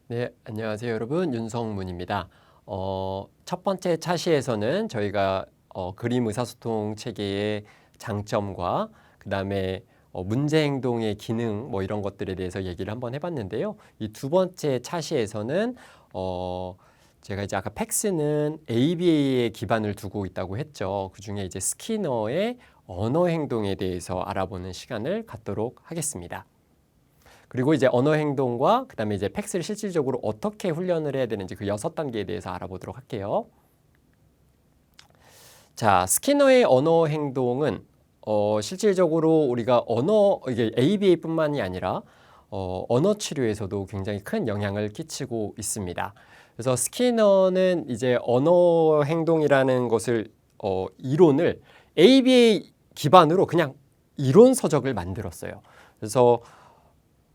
네, 안녕하세요 여러분. 윤성문입니다. 첫 번째 차시에서는 저희가 그림 의사소통 체계의 장점과 그 다음에 문제 행동의 기능 이런 것들에 대해서 얘기를 한번 해봤는데요. 이 두 번째 차시에서는 제가 이제 아까 팩스는 ABA에 기반을 두고 있다고 했죠. 그 중에 이제 스키너의 언어 행동에 대해서 알아보는 시간을 갖도록 하겠습니다. 그리고 이제 언어 행동과 그다음에 이제 팩스를 실질적으로 어떻게 훈련을 해야 되는지 그 6단계에 대해서 알아보도록 할게요. 자, 스키너의 언어 행동은 실질적으로 우리가 이게 ABA뿐만이 아니라 언어 치료에서도 굉장히 큰 영향을 끼치고 있습니다. 그래서 스키너는 이제 언어 행동이라는 것을 이론을 ABA 기반으로 그냥 이론 서적을 만들었어요. 그래서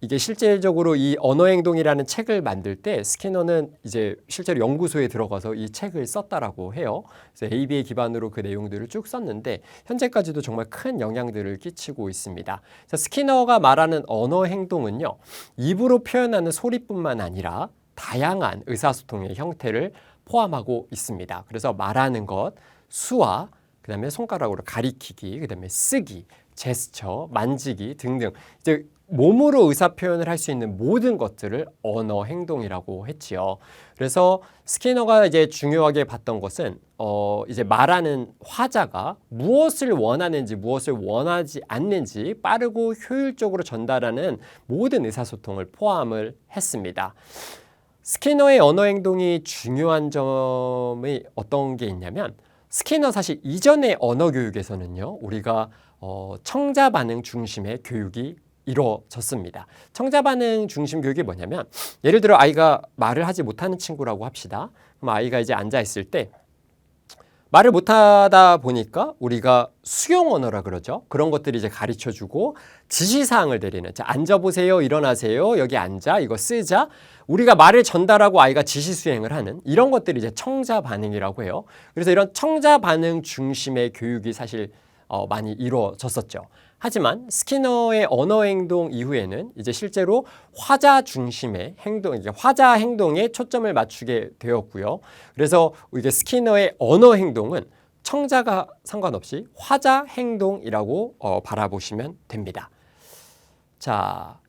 이게 실질적으로 이 언어행동이라는 책을 만들 때 스키너는 이제 실제로 연구소에 들어가서 이 책을 썼다라고 해요. 그래서 ABA 기반으로 그 내용들을 쭉 썼는데 현재까지도 정말 큰 영향들을 끼치고 있습니다. 스키너가 말하는 언어행동은요, 입으로 표현하는 소리뿐만 아니라 다양한 의사소통의 형태를 포함하고 있습니다. 그래서 말하는 것, 수화, 그 다음에 손가락으로 가리키기, 그 다음에 쓰기, 제스처, 만지기 등등 이제 몸으로 의사 표현을 할 수 있는 모든 것들을 언어 행동이라고 했지요. 그래서 스키너가 이제 중요하게 봤던 것은 이제 말하는 화자가 무엇을 원하는지 무엇을 원하지 않는지 빠르고 효율적으로 전달하는 모든 의사소통을 포함을 했습니다. 스키너의 언어 행동이 중요한 점이 어떤 게 있냐면 스키너 사실 이전의 언어 교육에서는요, 우리가 청자 반응 중심의 교육이 이루어졌습니다. 청자 반응 중심 교육이 뭐냐면, 예를 들어 아이가 말을 하지 못하는 친구라고 합시다. 그럼 아이가 이제 앉아 있을 때 말을 못하다 보니까 우리가 수용 언어라 그러죠. 그런 것들이 이제 가르쳐 주고 지시사항을 내리는. 자, 앉아보세요. 일어나세요. 여기 앉아. 이거 쓰자. 우리가 말을 전달하고 아이가 지시 수행을 하는 이런 것들이 이제 청자 반응이라고 해요. 그래서 이런 청자 반응 중심의 교육이 사실 많이 이루어졌었죠. 하지만 스키너의 언어 행동 이후에는 이제 실제로 화자 중심의 행동, 이제 화자 행동에 초점을 맞추게 되었고요. 그래서 이게 스키너의 언어 행동은 청자가 상관없이 화자 행동이라고 바라보시면 됩니다. 자,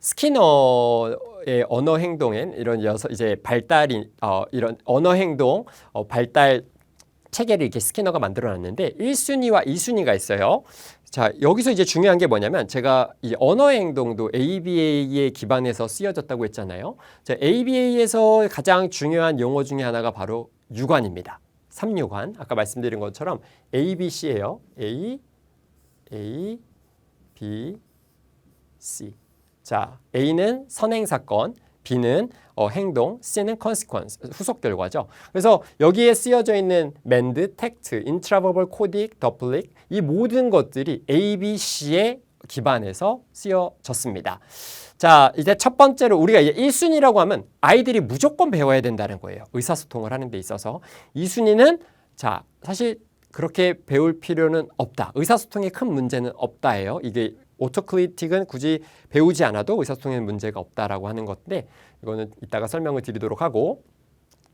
스키너의 언어 행동엔 이런 이제 발달이 이런 언어 행동 발달 체계를 이렇게 스키너가 만들어놨는데 1순위와 2순위가 있어요. 자, 여기서 이제 중요한 게 뭐냐면 제가 이 언어의 행동도 ABA에 기반해서 쓰여졌다고 했잖아요. 자, ABA에서 가장 중요한 용어 중에 하나가 바로 유관입니다. 3유관. 아까 말씀드린 것처럼 ABC예요. A, B, C. 자, A는 선행사건, B는 행동, C는 consequence, 후속 결과죠. 그래서 여기에 쓰여져 있는 mend, tact, intraverbal, codic, doublic 이 모든 것들이 A, B, C에 기반해서 쓰여졌습니다. 자, 이제 첫 번째로 우리가 이제 1순위라고 하면 아이들이 무조건 배워야 된다는 거예요. 의사소통을 하는 데 있어서. 2순위는 자, 사실 그렇게 배울 필요는 없다. 의사소통에 큰 문제는 없다예요. 이게 오토크리틱은 굳이 배우지 않아도 의사소통에는 문제가 없다라고 하는 건데 이거는 이따가 설명을 드리도록 하고,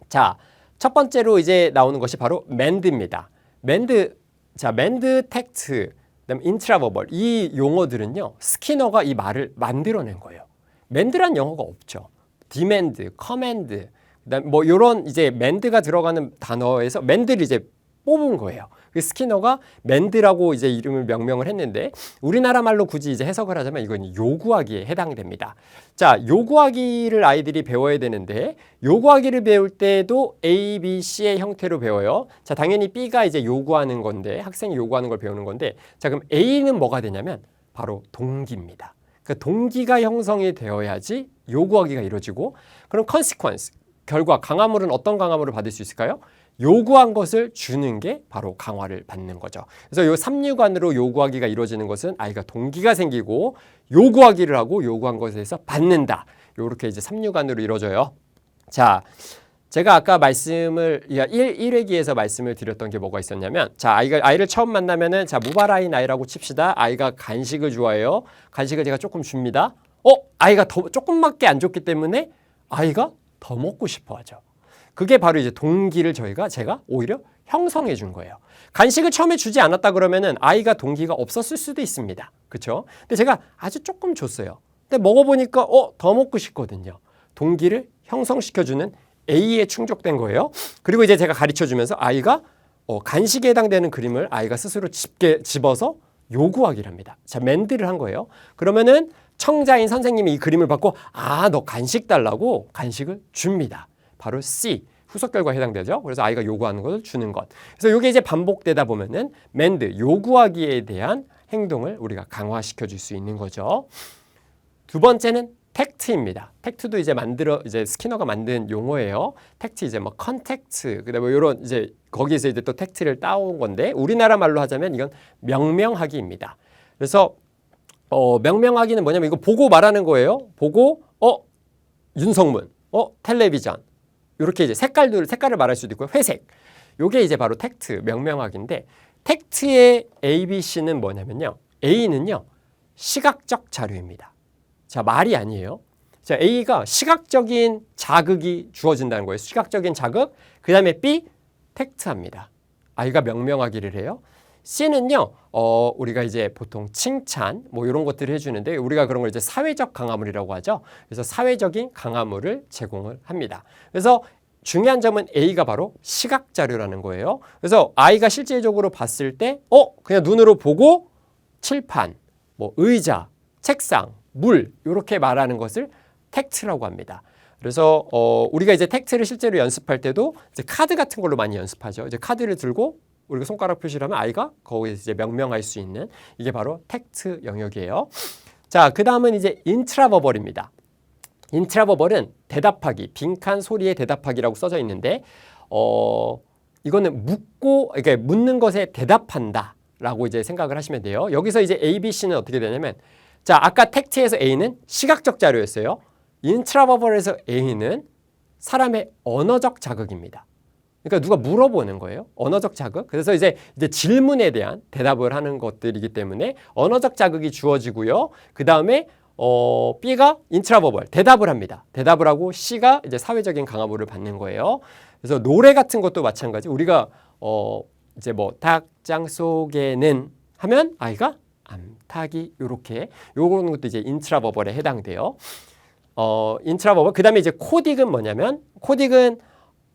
자, 첫 번째로 이제 나오는 것이 바로 mend입니다. mend, 자, mend, tact, 그다음 intraverbal 이 용어들은요, 스키너가 이 말을 만들어낸 거예요. mend란 영어가 없죠. demand, command, 그다음 이런 이제 mend가 들어가는 단어에서 mend를 이제 뽑은 거예요. 그 스키너가 맨드라고 이제 이름을 명명을 했는데 우리나라 말로 굳이 이제 해석을 하자면 이건 요구하기에 해당됩니다. 자, 요구하기를 아이들이 배워야 되는데 요구하기를 배울 때도 A, B, C의 형태로 배워요. 자, 당연히 B가 이제 요구하는 건데 학생이 요구하는 걸 배우는 건데 자, 그럼 A는 뭐가 되냐면 바로 동기입니다. 그러니까 동기가 형성이 되어야지 요구하기가 이루어지고, 그럼 consequence 결과 강화물은 어떤 강화물을 받을 수 있을까요? 요구한 것을 주는 게 바로 강화를 받는 거죠. 그래서 요 3유관으로 요구하기가 이루어지는 것은 아이가 동기가 생기고 요구하기를 하고 요구한 것에서 받는다. 요렇게 이제 3유관으로 이루어져요. 자, 제가 아까 말씀을 1회기에서 말씀을 드렸던 게 뭐가 있었냐면, 자, 아이를 처음 만나면은 자, 무바라인 아이라고 칩시다. 아이가 간식을 좋아해요. 간식을 제가 조금 줍니다. 아이가 더 조금밖에 안 줬기 때문에 아이가 더 먹고 싶어 하죠. 그게 바로 이제 동기를 제가 오히려 형성해 준 거예요. 간식을 처음에 주지 않았다 그러면은 아이가 동기가 없었을 수도 있습니다. 그렇죠? 근데 제가 아주 조금 줬어요. 근데 먹어보니까 더 먹고 싶거든요. 동기를 형성시켜주는 A에 충족된 거예요. 그리고 이제 제가 가르쳐주면서 아이가 간식에 해당되는 그림을 아이가 스스로 집어서 요구하기를 합니다. 자, 맨드를 한 거예요. 그러면은 청자인 선생님이 이 그림을 받고 너 간식 달라고 간식을 줍니다. 바로 C, 후속 결과에 해당되죠. 그래서 아이가 요구하는 것을 주는 것. 그래서 이게 이제 반복되다 보면은 맨드, 요구하기에 대한 행동을 우리가 강화시켜 줄 수 있는 거죠. 두 번째는 텍트입니다. 텍트도 이제 스키너가 만든 용어예요. 텍트 이제 뭐 컨택트, 그다음에 이런 이제 거기에서 이제 또 텍트를 따온 건데 우리나라 말로 하자면 이건 명명하기입니다. 그래서 명명하기는 뭐냐면 이거 보고 말하는 거예요. 보고 윤성문, 텔레비전 이렇게 이제 색깔을 말할 수도 있고요. 회색. 요게 이제 바로 텍트 명명하기인데 텍트의 ABC는 뭐냐면요. A는요. 시각적 자료입니다. 자, 말이 아니에요. 자, A가 시각적인 자극이 주어진다는 거예요. 시각적인 자극. 그 다음에 B, 텍트합니다. 아이가 명명하기를 해요. C는요, 우리가 이제 보통 칭찬, 뭐 이런 것들을 해주는데 우리가 그런 걸 이제 사회적 강화물이라고 하죠. 그래서 사회적인 강화물을 제공을 합니다. 그래서 중요한 점은 A가 바로 시각 자료라는 거예요. 그래서 아이가 실질적으로 봤을 때, 그냥 눈으로 보고 칠판, 뭐 의자, 책상, 물 이렇게 말하는 것을 텍트라고 합니다. 그래서 우리가 이제 텍트를 실제로 연습할 때도 이제 카드 같은 걸로 많이 연습하죠. 이제 카드를 들고 우리가 손가락 표시를 하면 아이가 거기에 이제 명명할 수 있는 이게 바로 텍트 영역이에요. 자, 그 다음은 이제 인트라버벌입니다. 인트라버벌은 대답하기, 빈칸 소리에 대답하기라고 써져 있는데 이거는 그러니까 묻는 것에 대답한다라고 이제 생각을 하시면 돼요. 여기서 이제 A, B, C는 어떻게 되냐면 자, 아까 텍트에서 A는 시각적 자료였어요. 인트라버벌에서 A는 사람의 언어적 자극입니다. 그러니까 누가 물어보는 거예요. 언어적 자극. 그래서 이제 질문에 대한 대답을 하는 것들이기 때문에 언어적 자극이 주어지고요. 그 다음에 B가 인트라버벌 대답을 합니다. 대답을 하고 C가 이제 사회적인 강화물을 받는 거예요. 그래서 노래 같은 것도 마찬가지. 우리가 이제 뭐 닭장 속에는 하면 아이가 암탉이 요렇게 요런 것도 이제 인트라버벌에 해당돼요. 인트라버벌. 그다음에 이제 코딕은 뭐냐면 코딕은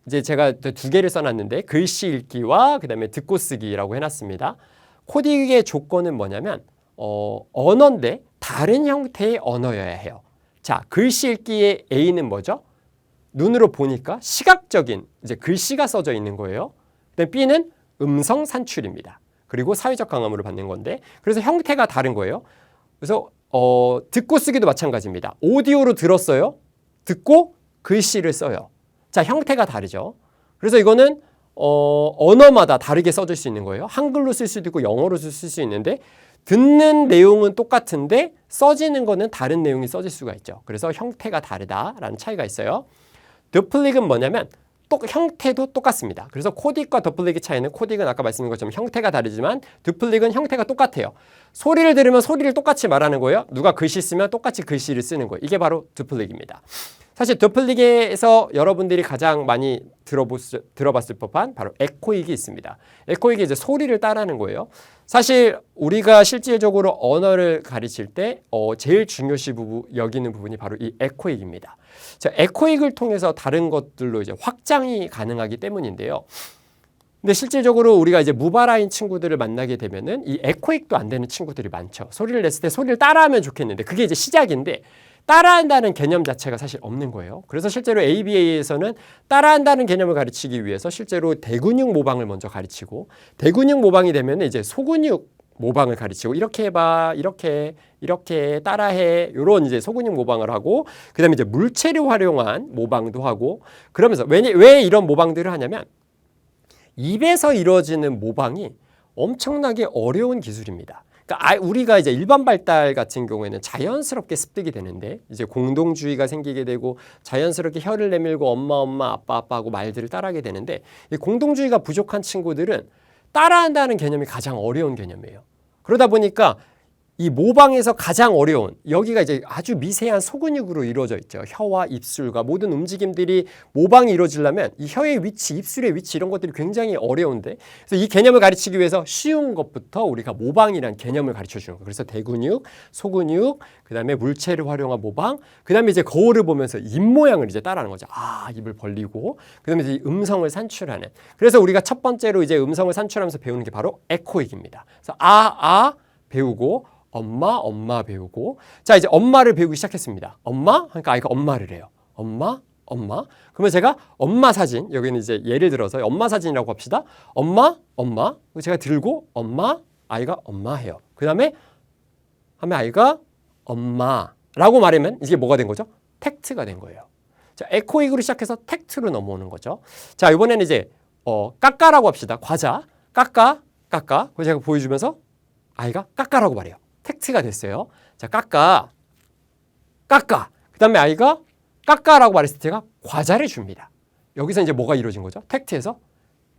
이제 제가 두 개를 써놨는데 글씨 읽기와 그다음에 듣고 쓰기라고 해놨습니다. 코딕의 조건은 뭐냐면 언어인데 다른 형태의 언어여야 해요. 자, 글씨 읽기의 A는 뭐죠? 눈으로 보니까 시각적인 이제 글씨가 써져 있는 거예요. 그다음에 B는 음성 산출입니다. 그리고 사회적 강화물을 받는 건데 그래서 형태가 다른 거예요. 그래서 듣고 쓰기도 마찬가지입니다. 오디오로 들었어요. 듣고 글씨를 써요. 자, 형태가 다르죠. 그래서 이거는 언어마다 다르게 써질 수 있는 거예요. 한글로 쓸 수도 있고 영어로 쓸 수 있는데 듣는 내용은 똑같은데 써지는 거는 다른 내용이 써질 수가 있죠. 그래서 형태가 다르다라는 차이가 있어요. 더플릭은 뭐냐면 형태도 똑같습니다. 그래서 코딕과 더플릭의 차이는 코딕은 아까 말씀드린 것처럼 형태가 다르지만 더플릭은 형태가 똑같아요. 소리를 들으면 소리를 똑같이 말하는 거예요. 누가 글씨 쓰면 똑같이 글씨를 쓰는 거예요. 이게 바로 더플릭입니다. 사실 더플릭에서 여러분들이 가장 많이 들어봤을 법한 바로 에코익이 있습니다. 에코익이 이제 소리를 따라하는 거예요. 사실 우리가 실질적으로 언어를 가르칠 때 제일 중요시 여기는 부분이 바로 이 에코익입니다. 자, 에코익을 통해서 다른 것들로 이제 확장이 가능하기 때문인데요. 근데 실질적으로 우리가 이제 무발화인 친구들을 만나게 되면은 이 에코익도 안 되는 친구들이 많죠. 소리를 냈을 때 소리를 따라하면 좋겠는데 그게 이제 시작인데 따라한다는 개념 자체가 사실 없는 거예요. 그래서 실제로 ABA에서는 따라한다는 개념을 가르치기 위해서 실제로 대근육 모방을 먼저 가르치고 대근육 모방이 되면 이제 소근육 모방을 가르치고 이렇게 해봐, 이렇게 따라해 이런 이제 소근육 모방을 하고 그다음에 이제 물체를 활용한 모방도 하고 그러면서 왜 이런 모방들을 하냐면 입에서 이루어지는 모방이 엄청나게 어려운 기술입니다. 그러니까 우리가 이제 일반 발달 같은 경우에는 자연스럽게 습득이 되는데 이제 공동주의가 생기게 되고 자연스럽게 혀를 내밀고 엄마 아빠 하고 말들을 따라하게 되는데 이 공동주의가 부족한 친구들은 따라한다는 개념이 가장 어려운 개념이에요. 그러다 보니까 이 모방에서 가장 어려운 여기가 이제 아주 미세한 소근육으로 이루어져 있죠. 혀와 입술과 모든 움직임들이 모방이 이루어지려면 이 혀의 위치, 입술의 위치 이런 것들이 굉장히 어려운데 그래서 이 개념을 가르치기 위해서 쉬운 것부터 우리가 모방이라는 개념을 가르쳐 주는 거예요. 그래서 대근육, 소근육, 그다음에 물체를 활용한 모방, 그다음에 이제 거울을 보면서 입 모양을 이제 따라하는 거죠. 아, 입을 벌리고 그다음에 이제 음성을 산출하는. 그래서 우리가 첫 번째로 이제 음성을 산출하면서 배우는 게 바로 에코익입니다. 그래서 아 배우고 엄마 배우고 자 이제 엄마를 배우기 시작했습니다. 엄마? 그러니까 아이가 엄마를 해요. 엄마. 그러면 제가 엄마 사진 여기는 이제 예를 들어서 엄마 사진이라고 합시다. 엄마 제가 들고 엄마 아이가 엄마 해요. 그 다음에 하면 아이가 엄마라고 말하면 이게 뭐가 된 거죠? 텍트가 된 거예요. 자 에코익으로 시작해서 텍트로 넘어오는 거죠. 자 이번에는 이제 까까라고 합시다. 과자 까까 그걸 제가 보여주면서 아이가 까까라고 말해요. 텍트가 됐어요. 자, 까까. 그 다음에 아이가 까까라고 말했을 때 제가 과자를 줍니다. 여기서 이제 뭐가 이루어진 거죠? 텍트에서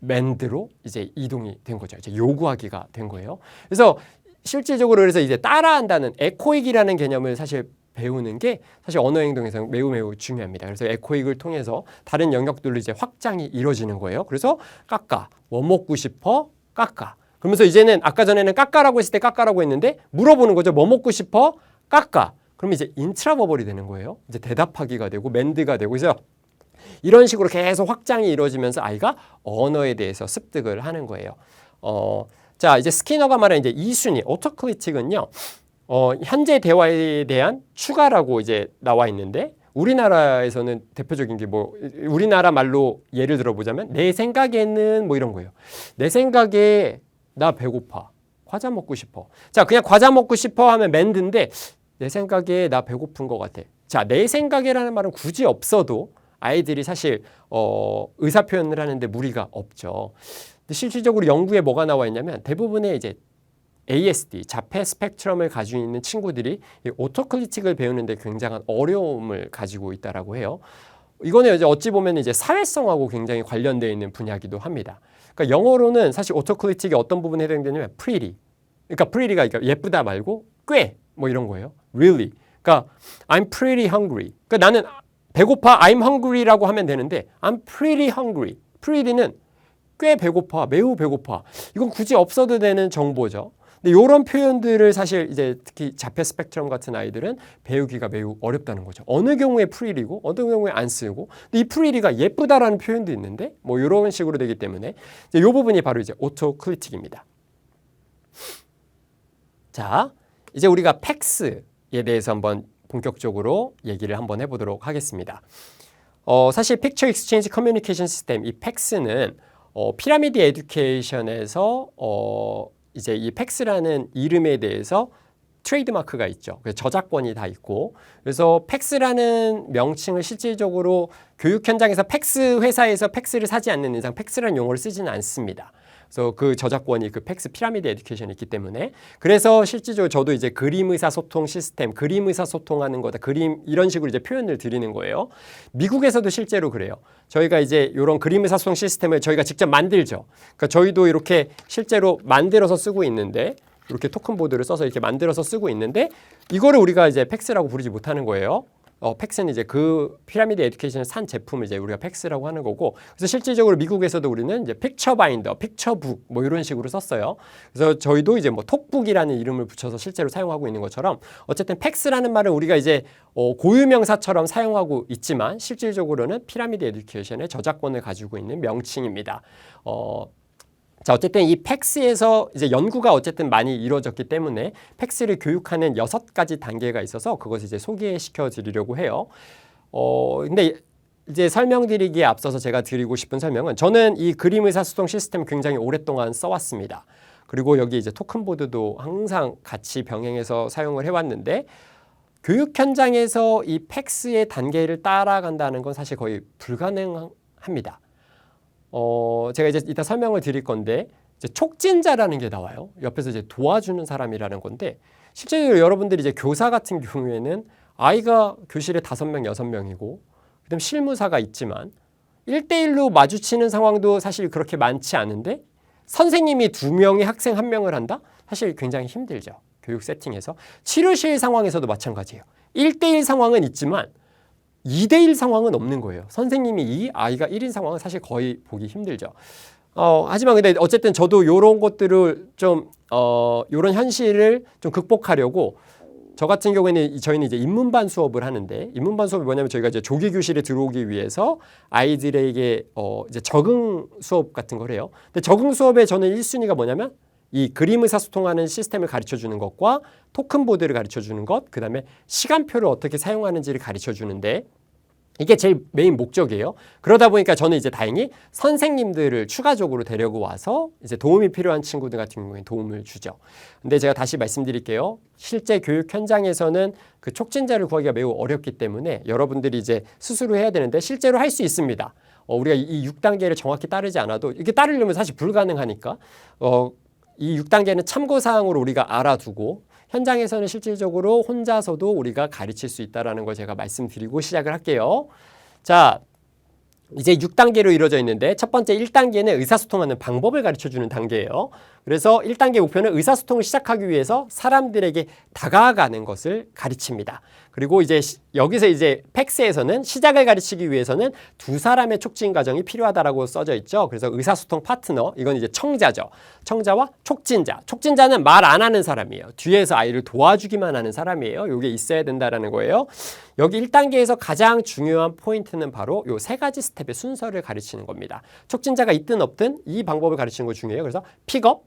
맨드로 이제 이동이 된 거죠. 이제 요구하기가 된 거예요. 그래서 실질적으로 그래서 이제 따라한다는 에코익이라는 개념을 사실 배우는 게 사실 언어 행동에서 매우 중요합니다. 그래서 에코익을 통해서 다른 영역들로 이제 확장이 이루어지는 거예요. 그래서 까까. 뭐 먹고 싶어? 까까. 그러면서 이제는 아까 전에는 까까라고 했을 때 까까라고 했는데 물어보는 거죠. 뭐 먹고 싶어? 까까. 그럼 이제 인트라버벌이 되는 거예요. 이제 대답하기가 되고 맨드가 되고 그래서 이런 식으로 계속 확장이 이루어지면서 아이가 언어에 대해서 습득을 하는 거예요. 자 이제 스키너가 말한 이제 2순위 오토클리틱은요. 현재 대화에 대한 추가라고 이제 나와 있는데 우리나라에서는 대표적인 게 뭐 우리나라 말로 예를 들어보자면 내 생각에는 뭐 이런 거예요. 내 생각에 나 배고파. 과자 먹고 싶어. 자, 그냥 과자 먹고 싶어 하면 맨드인데 내 생각에 나 배고픈 것 같아. 자, 내 생각에라는 말은 굳이 없어도 아이들이 사실 의사 표현을 하는데 무리가 없죠. 근데 실질적으로 연구에 뭐가 나와 있냐면 대부분의 이제 ASD, 자폐 스펙트럼을 가지고 있는 친구들이 이 오토클리틱을 배우는데 굉장한 어려움을 가지고 있다라고 해요. 이거는 이제 어찌 보면 이제 사회성하고 굉장히 관련되어 있는 분야이기도 합니다. 그러니까 영어로는 사실 오토클리틱이 어떤 부분에 해당되냐면 pretty. 그러니까 pretty가 예쁘다 말고 꽤 뭐 이런 거예요. really. 그러니까 I'm pretty hungry. 그러니까 나는 배고파. I'm hungry라고 하면 되는데 I'm pretty hungry. pretty는 꽤 배고파. 매우 배고파. 이건 굳이 없어도 되는 정보죠. 근데 이런 표현들을 사실 이제 특히 자폐 스펙트럼 같은 아이들은 배우기가 매우 어렵다는 거죠. 어느 경우에 프리리고 어느 경우에 안 쓰고 근데 이 프리리가 예쁘다라는 표현도 있는데 뭐 이런 식으로 되기 때문에 이 부분이 바로 이제 오토클리틱입니다. 자, 이제 우리가 팩스에 대해서 한번 본격적으로 얘기를 한번 해보도록 하겠습니다. 사실 픽처 익스체인지 커뮤니케이션 시스템 이 팩스는 피라미드 에듀케이션에서 이제 이 팩스라는 이름에 대해서 트레이드마크가 있죠. 그래서 저작권이 다 있고 그래서 팩스라는 명칭을 실질적으로 교육 현장에서 팩스 회사에서 팩스를 사지 않는 이상 팩스라는 용어를 쓰지는 않습니다. 그래서 그 저작권이 그 팩스 피라미드 에듀케이션이 있기 때문에 그래서 실질적으로 저도 이제 그림 의사소통 시스템, 그림 의사소통하는 거다, 그림 이런 식으로 이제 표현을 드리는 거예요. 미국에서도 실제로 그래요. 저희가 이제 이런 그림 의사소통 시스템을 저희가 직접 만들죠. 그러니까 저희도 이렇게 실제로 만들어서 쓰고 있는데 이렇게 토큰 보드를 써서 이렇게 만들어서 쓰고 있는데 이거를 우리가 이제 팩스라고 부르지 못하는 거예요. 팩스는 이제 그 피라미드 에듀케이션을 산 제품을 이제 우리가 팩스라고 하는 거고 그래서 실질적으로 미국에서도 우리는 이제 픽처 바인더, 픽처북 뭐 이런 식으로 썼어요. 그래서 저희도 이제 뭐 톡북이라는 이름을 붙여서 실제로 사용하고 있는 것처럼 어쨌든 팩스라는 말을 우리가 이제 고유명사처럼 사용하고 있지만 실질적으로는 피라미드 에듀케이션의 저작권을 가지고 있는 명칭입니다. 자, 어쨌든 이 팩스에서 이제 연구가 어쨌든 많이 이루어졌기 때문에 팩스를 교육하는 6가지 단계가 있어서 그것을 이제 소개시켜 드리려고 해요. 근데 이제 설명드리기에 앞서서 제가 드리고 싶은 설명은 저는 이 그림 의사소통 시스템 굉장히 오랫동안 써왔습니다. 그리고 여기 이제 토큰보드도 항상 같이 병행해서 사용을 해왔는데 교육 현장에서 이 팩스의 단계를 따라간다는 건 사실 거의 불가능합니다. 제가 이제 이따 설명을 드릴 건데 이제 촉진자라는 게 나와요. 옆에서 이제 도와주는 사람이라는 건데 실제로 여러분들이 이제 교사 같은 경우에는 아이가 교실에 5명, 6명이고 그다음 실무사가 있지만 1대1로 마주치는 상황도 사실 그렇게 많지 않은데 선생님이 2명이 학생 1명을 한다? 사실 굉장히 힘들죠. 교육 세팅에서 치료실 상황에서도 마찬가지예요. 1대1 상황은 있지만 2대1 상황은 없는 거예요. 선생님이 이 아이가 1인 상황은 사실 거의 보기 힘들죠. 하지만 근데 어쨌든 저도 요런 것들을 좀, 요런 현실을 좀 극복하려고 저 같은 경우에는 저희는 이제 인문반 수업을 하는데 인문반 수업이 뭐냐면 저희가 이제 조기 교실에 들어오기 위해서 아이들에게 이제 적응 수업 같은 걸 해요. 근데 적응 수업에 저는 1순위가 뭐냐면 이 그림 의사소통하는 시스템을 가르쳐 주는 것과 토큰 보드를 가르쳐 주는 것, 그다음에 시간표를 어떻게 사용하는지를 가르쳐 주는데 이게 제일 메인 목적이에요. 그러다 보니까 저는 이제 다행히 선생님들을 추가적으로 데려고 와서 이제 도움이 필요한 친구들 같은 경우에 도움을 주죠. 근데 제가 다시 말씀드릴게요. 실제 교육 현장에서는 그 촉진자를 구하기가 매우 어렵기 때문에 여러분들이 이제 스스로 해야 되는데 실제로 할 수 있습니다. 우리가 이 6단계를 정확히 따르지 않아도 이게 따르려면 사실 불가능하니까 이 6단계는 참고사항으로 우리가 알아두고 현장에서는 실질적으로 혼자서도 우리가 가르칠 수 있다는 걸 제가 말씀드리고 시작을 할게요. 자, 이제 6단계로 이루어져 있는데 첫 번째 1단계는 의사소통하는 방법을 가르쳐주는 단계예요. 그래서 1단계 목표는 의사소통을 시작하기 위해서 사람들에게 다가가는 것을 가르칩니다. 그리고 이제 여기서 이제 팩스에서는 시작을 가르치기 위해서는 두 사람의 촉진 과정이 필요하다라고 써져 있죠. 그래서 의사소통 파트너, 이건 이제 청자죠. 청자와 촉진자. 촉진자는 말 안 하는 사람이에요. 뒤에서 아이를 도와주기만 하는 사람이에요. 이게 있어야 된다라는 거예요. 여기 1단계에서 가장 중요한 포인트는 바로 이 세 가지 스텝의 순서를 가르치는 겁니다. 촉진자가 있든 없든 이 방법을 가르치는 거 중요해요. 그래서 픽업,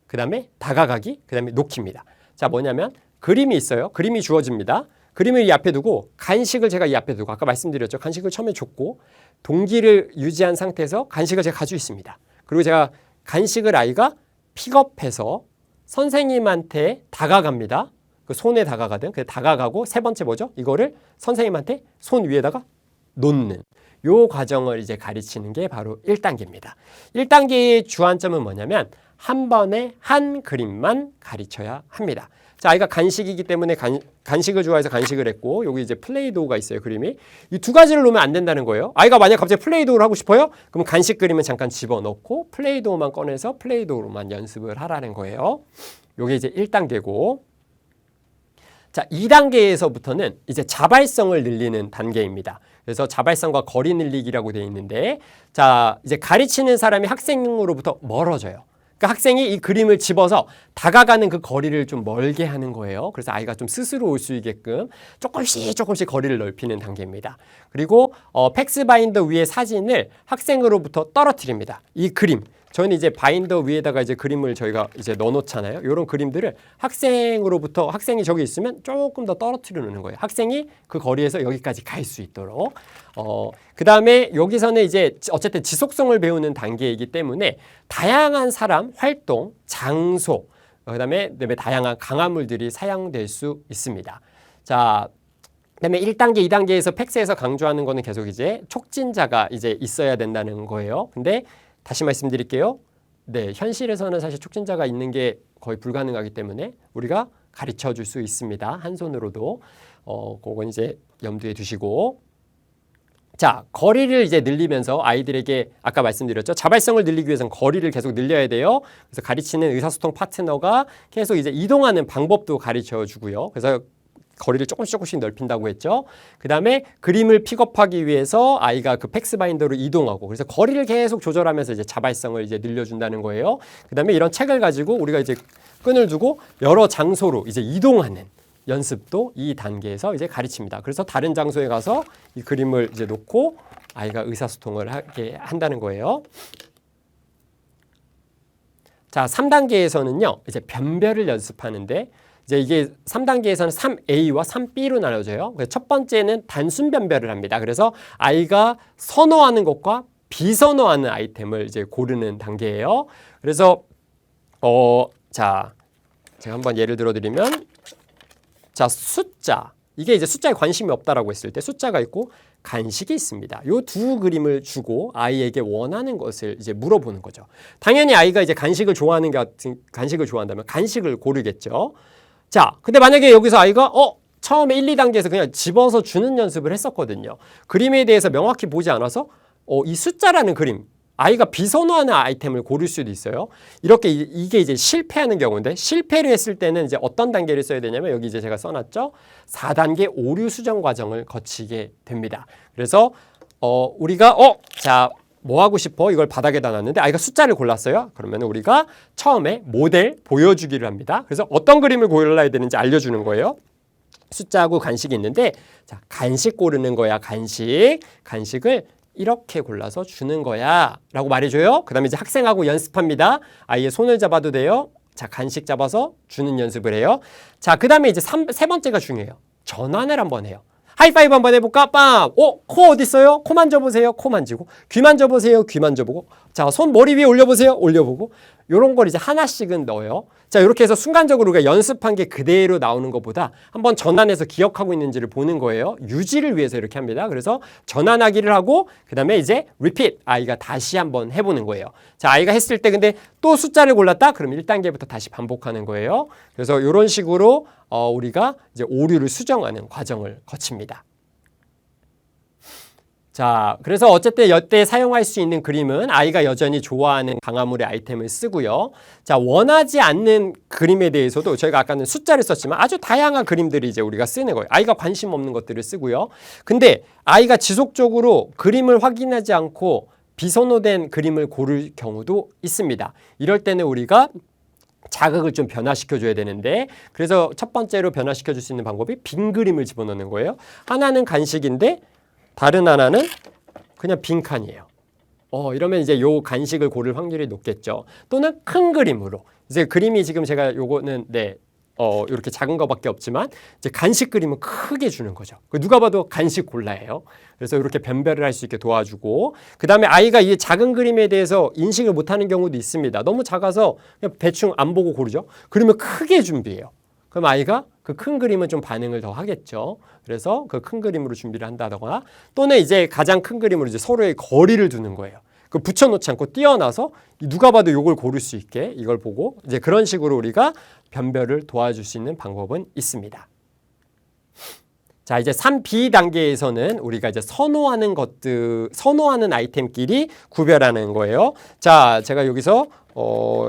그 다음에 다가가기, 그 다음에 놓기입니다. 자, 뭐냐면 그림이 있어요. 그림이 주어집니다. 그림을 이 앞에 두고 간식을 제가 이 앞에 두고 아까 말씀드렸죠. 간식을 처음에 줬고 동기를 유지한 상태에서 간식을 제가 가지고 있습니다. 그리고 제가 간식을 아이가 픽업해서 선생님한테 다가갑니다. 그 손에 다가가든 그 다가가고 세 번째 뭐죠? 이거를 선생님한테 손 위에다가 놓는 요 과정을 이제 가르치는 게 바로 1단계입니다. 1단계의 주안점은 뭐냐면 한 번에 한 그림만 가르쳐야 합니다. 자, 아이가 간식이기 때문에 간식을 좋아해서 간식을 했고 여기 이제 플레이도우가 있어요. 그림이. 이 두 가지를 놓으면 안 된다는 거예요. 아이가 만약 갑자기 플레이도우를 하고 싶어요? 그럼 간식 그림은 잠깐 집어넣고 플레이도우만 꺼내서 플레이도우로만 연습을 하라는 거예요. 요게 이제 1단계고 자, 2단계에서부터는 이제 자발성을 늘리는 단계입니다. 그래서 자발성과 거리 늘리기라고 되어 있는데 자, 이제 가르치는 사람이 학생으로부터 멀어져요. 그러니까 학생이 이 그림을 집어서 다가가는 그 거리를 좀 멀게 하는 거예요. 그래서 아이가 좀 스스로 올 수 있게끔 조금씩 거리를 넓히는 단계입니다. 그리고 팩스 바인더 위에 사진을 학생으로부터 떨어뜨립니다. 이 그림. 저희는 이제 바인더 위에다가 이제 그림을 저희가 이제 넣어놓잖아요. 이런 그림들을 학생으로부터 학생이 저기 있으면 조금 더 떨어뜨려 놓는 거예요. 학생이 그 거리에서 여기까지 갈 수 있도록. 그 다음에 여기서는 이제 어쨌든 지속성을 배우는 단계이기 때문에 다양한 사람, 활동, 장소, 그다음에 다양한 강화물들이 사용될 수 있습니다. 자, 그다음에 1단계, 2단계에서 팩스에서 강조하는 거는 계속 이제 촉진자가 이제 있어야 된다는 거예요. 근데 다시 말씀드릴게요. 네, 현실에서는 사실 촉진자가 있는 게 거의 불가능하기 때문에 우리가 가르쳐 줄 수 있습니다. 한 손으로도. 그건 이제 염두에 두시고. 자, 거리를 이제 늘리면서 아이들에게 아까 말씀드렸죠. 자발성을 늘리기 위해서는 거리를 계속 늘려야 돼요. 그래서 가르치는 의사소통 파트너가 계속 이제 이동하는 방법도 가르쳐 주고요. 그래서 거리를 조금씩 넓힌다고 했죠. 그 다음에 그림을 픽업하기 위해서 아이가 그 팩스 바인더로 이동하고 그래서 거리를 계속 조절하면서 이제 자발성을 이제 늘려준다는 거예요. 그 다음에 이런 책을 가지고 우리가 이제 끈을 두고 여러 장소로 이제 이동하는 연습도 이 단계에서 이제 가르칩니다. 그래서 다른 장소에 가서 이 그림을 이제 놓고 아이가 의사소통을 하게 한다는 거예요. 자, 3단계에서는요, 이제 변별을 연습하는데 이제 이게 3단계에서는 3A와 3B로 나눠져요. 첫 번째는 단순 변별을 합니다. 그래서 아이가 선호하는 것과 비선호하는 아이템을 이제 고르는 단계예요. 그래서 자, 제가 한번 예를 들어 드리면 자, 숫자. 이게 이제 숫자에 관심이 없다라고 했을 때 숫자가 있고 간식이 있습니다. 요 두 그림을 주고 아이에게 원하는 것을 이제 물어보는 거죠. 당연히 아이가 이제 간식을 좋아한다면 간식을 고르겠죠. 자, 근데 만약에 여기서 아이가 처음에 1, 2단계에서 그냥 집어서 주는 연습을 했었거든요. 그림에 대해서 명확히 보지 않아서 이 숫자라는 그림, 아이가 비선호하는 아이템을 고를 수도 있어요. 이렇게 이게 이제 실패하는 경우인데 실패를 했을 때는 이제 어떤 단계를 써야 되냐면 여기 이제 제가 써놨죠. 4단계 오류 수정 과정을 거치게 됩니다. 그래서 우리가 자, 뭐 하고 싶어? 이걸 바닥에다 놨는데 아이가 숫자를 골랐어요. 그러면 우리가 처음에 모델 보여주기를 합니다. 그래서 어떤 그림을 골라야 되는지 알려주는 거예요. 숫자하고 간식이 있는데 자, 간식 고르는 거야. 간식을 이렇게 골라서 주는 거야 라고 말해줘요. 그 다음에 이제 학생하고 연습합니다. 아이의 손을 잡아도 돼요. 자, 간식 잡아서 주는 연습을 해요. 자, 그 다음에 이제 세 번째가 중요해요. 전환을 한번 해요. 하이파이브 한번 해볼까? 빰! 코 어디 있어요? 코 만져보세요. 코 만지고. 귀 만져보세요. 귀 만져보고. 자, 손 머리 위에 올려보세요. 올려보고. 요런 걸 이제 하나씩은 넣어요. 자, 이렇게 해서 순간적으로 우리가 연습한 게 그대로 나오는 것보다 한번 전환해서 기억하고 있는지를 보는 거예요. 유지를 위해서 이렇게 합니다. 그래서 전환하기를 하고 그 다음에 이제 repeat, 아이가 다시 한번 해보는 거예요. 자, 아이가 했을 때 근데 또 숫자를 골랐다? 그럼 1단계부터 다시 반복하는 거예요. 그래서 이런 식으로 우리가 이제 오류를 수정하는 과정을 거칩니다. 자, 그래서 어쨌든 이때 사용할 수 있는 그림은 아이가 여전히 좋아하는 강화물의 아이템을 쓰고요. 자, 원하지 않는 그림에 대해서도 저희가 아까는 숫자를 썼지만 아주 다양한 그림들이 이제 우리가 쓰는 거예요. 아이가 관심 없는 것들을 쓰고요. 근데 아이가 지속적으로 그림을 확인하지 않고 비선호된 그림을 고를 경우도 있습니다. 이럴 때는 우리가 자극을 좀 변화시켜줘야 되는데 그래서 첫 번째로 변화시켜줄 수 있는 방법이 빈 그림을 집어넣는 거예요. 하나는 간식인데 다른 하나는 그냥 빈칸이에요. 이러면 이제 요 간식을 고를 확률이 높겠죠. 또는 큰 그림으로. 이제 그림이 지금 제가 요거는 이렇게 작은 거밖에 없지만 이제 간식 그림은 크게 주는 거죠. 누가 봐도 간식 골라예요. 그래서 이렇게 변별을 할 수 있게 도와주고 그 다음에 아이가 이 작은 그림에 대해서 인식을 못하는 경우도 있습니다. 너무 작아서 그냥 대충 안 보고 고르죠. 그러면 크게 준비해요. 그럼 아이가 그 큰 그림은 좀 반응을 더 하겠죠. 그래서 그 큰 그림으로 준비를 한다거나 또는 이제 가장 큰 그림으로 이제 서로의 거리를 두는 거예요. 그 붙여놓지 않고 띄어놔서 누가 봐도 이걸 고를 수 있게 이걸 보고 이제 그런 식으로 우리가 변별을 도와줄 수 있는 방법은 있습니다. 자, 이제 3B 단계에서는 우리가 이제 선호하는 아이템끼리 구별하는 거예요. 자, 제가 여기서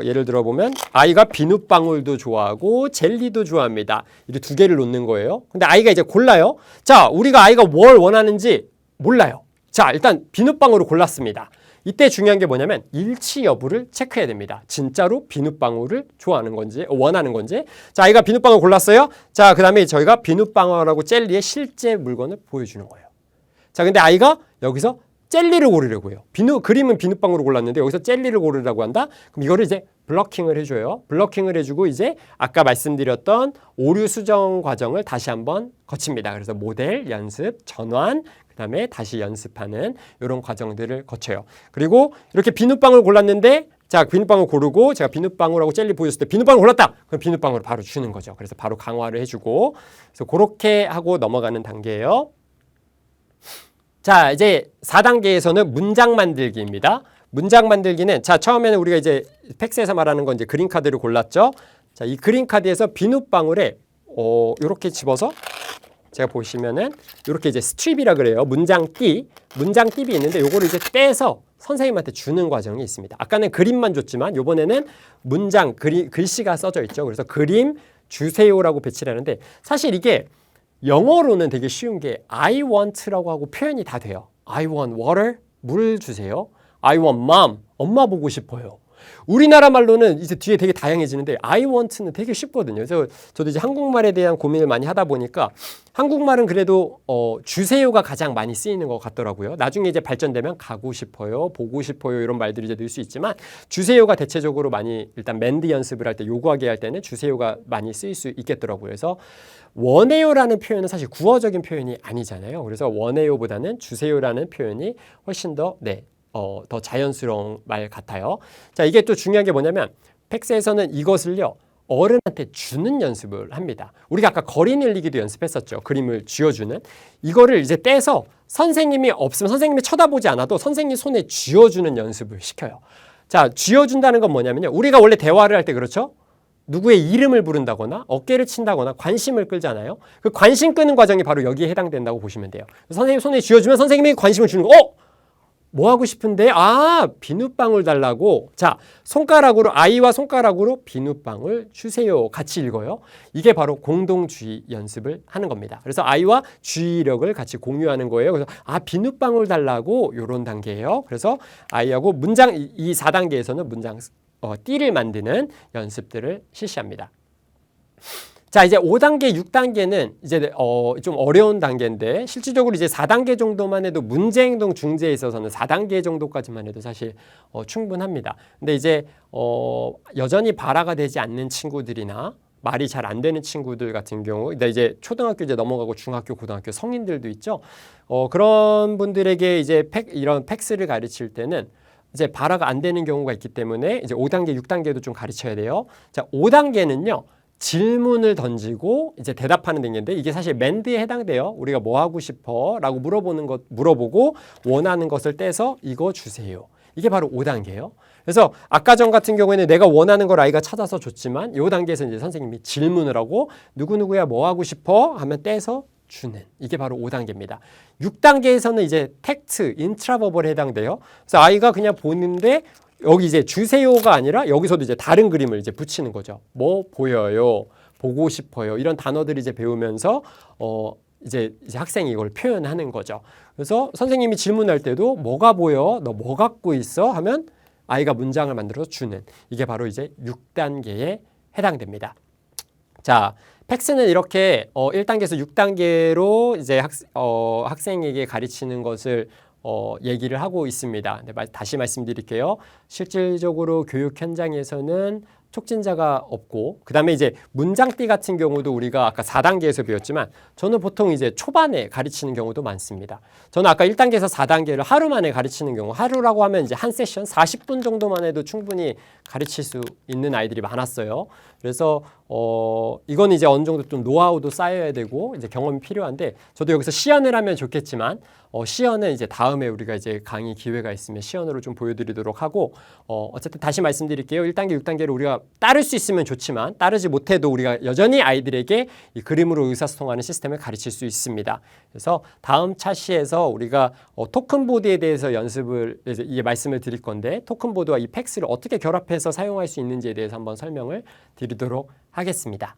예를 들어 보면 아이가 비눗방울도 좋아하고 젤리도 좋아합니다. 이렇게 두 개를 놓는 거예요. 근데 아이가 이제 골라요. 자, 우리가 아이가 뭘 원하는지 몰라요. 자, 일단 비눗방울을 골랐습니다. 이때 중요한 게 뭐냐면 일치 여부를 체크해야 됩니다. 진짜로 비눗방울을 좋아하는 건지 원하는 건지. 자, 아이가 비눗방울 골랐어요. 자, 그 다음에 저희가 비눗방울하고 젤리의 실제 물건을 보여주는 거예요. 자, 근데 아이가 여기서 젤리를 고르려고 해요. 그림은 비눗방울을 골랐는데 여기서 젤리를 고르라고 한다? 그럼 이거를 이제 블러킹을 해줘요. 블러킹을 해주고 이제 아까 말씀드렸던 오류 수정 과정을 다시 한번 거칩니다. 그래서 모델, 연습, 전환, 그 다음에 다시 연습하는 이런 과정들을 거쳐요. 그리고 이렇게 비눗방울 골랐는데 자, 비눗방울 고르고 제가 비눗방울하고 젤리 보여줬을 때 비눗방울 골랐다! 그럼 비눗방울을 바로 주는 거죠. 그래서 바로 강화를 해주고 그래서 그렇게 하고 넘어가는 단계예요. 자, 이제 4단계에서는 문장 만들기입니다. 문장 만들기는 자, 처음에는 우리가 이제 팩스에서 말하는 건 이제 그림 카드를 골랐죠. 자, 이 그림 카드에서 비눗방울에 이렇게 집어서 제가 보시면은 이렇게 이제 스트립이라 그래요. 문장띠 문장띠이 있는데 요거를 이제 떼서 선생님한테 주는 과정이 있습니다. 아까는 그림만 줬지만 이번에는 문장 글씨가 써져 있죠. 그래서 그림 주세요라고 배치를 하는데 사실 이게 영어로는 되게 쉬운 게 I want라고 하고 표현이 다 돼요. I want water, 물 주세요. I want mom, 엄마 보고 싶어요. 우리나라 말로는 이제 뒤에 되게 다양해지는데 I want는 되게 쉽거든요. 그래서 저도 이제 한국말에 대한 고민을 많이 하다 보니까 한국말은 그래도 주세요가 가장 많이 쓰이는 것 같더라고요. 나중에 이제 발전되면 가고 싶어요, 보고 싶어요 이런 말들이 이제 늘 수 있지만 주세요가 대체적으로 많이 일단 맨드 연습을 할 때 요구하게 할 때는 주세요가 많이 쓰일 수 있겠더라고요. 그래서 원해요라는 표현은 사실 구어적인 표현이 아니잖아요. 그래서 원해요보다는 주세요라는 표현이 훨씬 더 더 자연스러운 말 같아요. 자, 이게 또 중요한 게 뭐냐면 팩스에서는 이것을요 어른한테 주는 연습을 합니다. 우리가 아까 거리 늘리기도 연습했었죠. 그림을 쥐어주는 이거를 이제 떼서 선생님이 없으면 선생님이 쳐다보지 않아도 선생님 손에 쥐어주는 연습을 시켜요. 자, 쥐어준다는 건 뭐냐면요. 우리가 원래 대화를 할 때 그렇죠? 누구의 이름을 부른다거나 어깨를 친다거나 관심을 끌잖아요. 그 관심 끄는 과정이 바로 여기에 해당된다고 보시면 돼요. 선생님 손에 쥐어주면 선생님이 관심을 주는 거. 뭐 하고 싶은데? 비눗방울 달라고. 자, 손가락으로, 아이와 손가락으로 비눗방울 주세요. 같이 읽어요. 이게 바로 공동주의 연습을 하는 겁니다. 그래서 아이와 주의력을 같이 공유하는 거예요. 그래서 비눗방울 달라고, 요런 단계예요. 그래서 아이하고 문장, 이 4단계에서는 문장 띠를 만드는 연습들을 실시합니다. 자, 이제 5단계, 6단계는 이제 좀 어려운 단계인데, 실질적으로 이제 4단계 정도만 해도 문제행동 중재에 있어서는 4단계 정도까지만 해도 사실 충분합니다. 근데 이제 여전히 발화가 되지 않는 친구들이나 말이 잘 안 되는 친구들 같은 경우, 근데 이제 초등학교 이제 넘어가고 중학교, 고등학교 성인들도 있죠. 그런 분들에게 이제 이런 팩스를 가르칠 때는 이제 발화가 안 되는 경우가 있기 때문에 이제 5단계, 6단계도 좀 가르쳐야 돼요. 자, 5단계는요. 질문을 던지고 이제 대답하는 단계인데, 이게 사실 맨드에 해당돼요. 우리가 뭐 하고 싶어? 라고 물어보고 원하는 것을 떼서 이거 주세요. 이게 바로 5단계예요. 그래서 아까 전 같은 경우에는 내가 원하는 걸 아이가 찾아서 줬지만, 이 단계에서 이제 선생님이 질문을 하고 누구누구야 뭐 하고 싶어? 하면 떼서 주는, 이게 바로 5단계입니다. 6단계에서는 이제 텍스트, 인트라버벌에 해당돼요. 그래서 아이가 그냥 보는데 여기 이제 주세요가 아니라 여기서도 이제 다른 그림을 이제 붙이는 거죠. 뭐 보여요, 보고 싶어요, 이런 단어들을 이제 배우면서 이제 학생이 이걸 표현하는 거죠. 그래서 선생님이 질문할 때도 뭐가 보여, 너 뭐 갖고 있어 하면 아이가 문장을 만들어서 주는, 이게 바로 이제 6단계에 해당됩니다. 자, 팩스는 이렇게 1단계에서 6단계로 이제 학생에게 가르치는 것을 얘기를 하고 있습니다. 네, 다시 말씀드릴게요. 실질적으로 교육 현장에서는 촉진자가 없고, 그 다음에 이제 문장띠 같은 경우도 우리가 아까 4단계에서 배웠지만, 저는 보통 이제 초반에 가르치는 경우도 많습니다. 저는 아까 1단계에서 4단계를 하루 만에 가르치는 경우, 하루라고 하면 이제 한 세션 40분 정도만 해도 충분히 가르칠 수 있는 아이들이 많았어요. 그래서 이건 이제 어느 정도 좀 노하우도 쌓여야 되고 이제 경험이 필요한데, 저도 여기서 시연을 하면 좋겠지만 시연은 이제 다음에 우리가 이제 강의 기회가 있으면 시연으로 좀 보여드리도록 하고, 어쨌든 다시 말씀드릴게요. 1단계, 6단계를 우리가 따를 수 있으면 좋지만 따르지 못해도 우리가 여전히 아이들에게 이 그림으로 의사소통하는 시스템을 가르칠 수 있습니다. 그래서 다음 차시에서 우리가 토큰보드에 대해서 연습을 이제 말씀을 드릴 건데, 토큰보드와 이 팩스를 어떻게 결합해서 사용할 수 있는지에 대해서 한번 설명을 드리도록 하겠습니다.